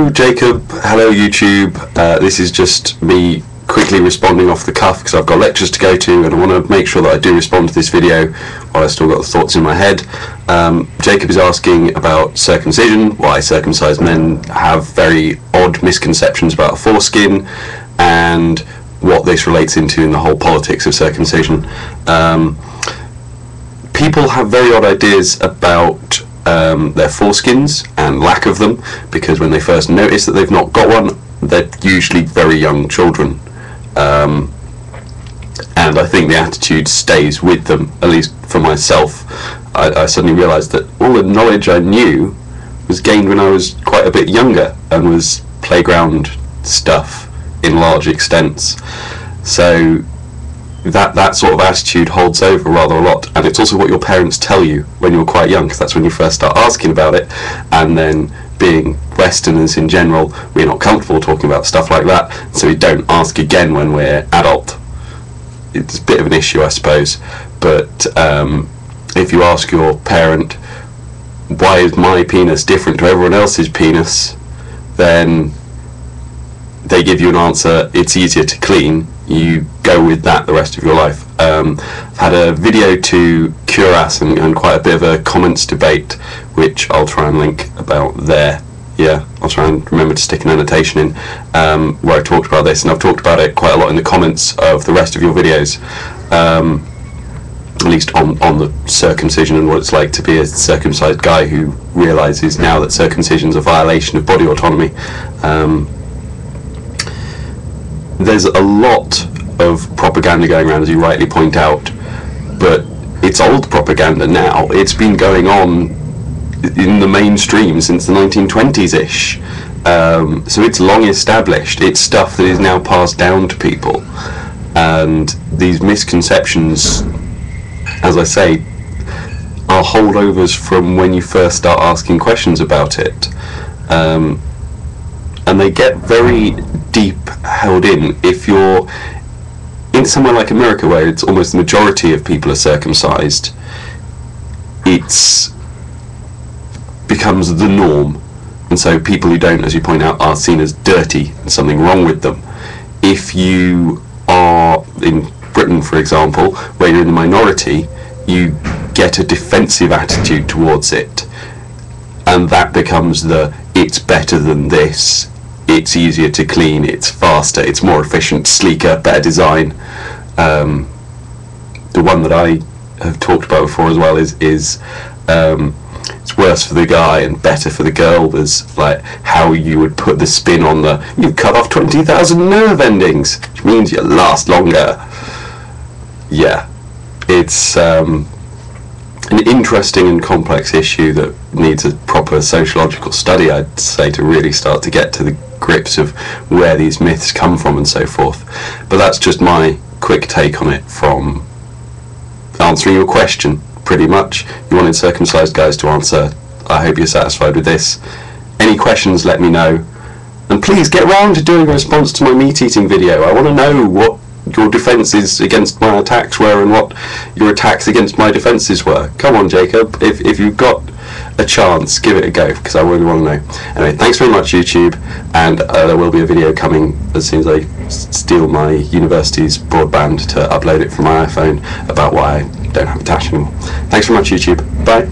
Hello Jacob, hello YouTube. This is just me quickly responding off the cuff because I've got lectures to go to and I want to make sure that I do respond to this video while I've still got the thoughts in my head. Jacob is asking about circumcision, why circumcised men have very odd misconceptions about a foreskin, and what this relates into in the whole politics of circumcision. People have very odd ideas about their foreskins and lack of them, because when they first notice that they've not got one, they're usually very young children, and I think the attitude stays with them. At least for myself, I suddenly realised that all the knowledge I knew was gained when I was quite a bit younger and was playground stuff in large extents. So that sort of attitude holds over rather a lot, and it's also what your parents tell you when you're quite young, because that's when you first start asking about it. And then, being Westerners in general, we're not comfortable talking about stuff like that, so we don't ask again when we're adult. It's a bit of an issue, I suppose, but if you ask your parent, why is my penis different to everyone else's penis, then they give you an answer, it's easier to clean. You go with that the rest of your life. I've had a video to Cuirass and quite a bit of a comments debate, which I'll try and link about there. Yeah, I'll try and remember to stick an annotation in, where I talked about this, and I've talked about it quite a lot in the comments of the rest of your videos, at least on the circumcision and what it's like to be a circumcised guy who realises now that circumcision's a violation of body autonomy. There's a lot of propaganda going around, as you rightly point out, but it's old propaganda now. It's been going on in the mainstream since the 1920s-ish, so it's long established. It's stuff that is now passed down to people, and these misconceptions, as I say, are holdovers from when you first start asking questions about it, and they get very deep held in. If you're in somewhere like America, where it's almost the majority of people are circumcised, it's becomes the norm, and so people who don't, as you point out, are seen as dirty and something wrong with them. If you are in Britain, for example, where you're in the minority, you get a defensive attitude towards it, and that becomes the it's better than this, it's easier to clean, it's faster, it's more efficient, sleeker, better design. The one that I have talked about before as well is it's worse for the guy and better for the girl. There's like how you would put the spin on the you've cut off 20,000 nerve endings, which means you last longer. Yeah, it's an interesting and complex issue that needs a proper sociological study, I'd say, to really start to get to the grips of where these myths come from and so forth. But that's just my quick take on it from answering your question, pretty much. You wanted circumcised guys to answer. I hope you're satisfied with this. Any questions, let me know. And please get round to doing a response to my meat eating video. I want to know what your defences against my attacks were and what your attacks against my defences were. Come on, Jacob, if you've got a chance, give it a go, because I really want to know. Anyway, thanks very much, YouTube, and there will be a video coming as soon as I steal my university's broadband to upload it from my iPhone about why I don't have attached anymore. Thanks very much, YouTube. Bye.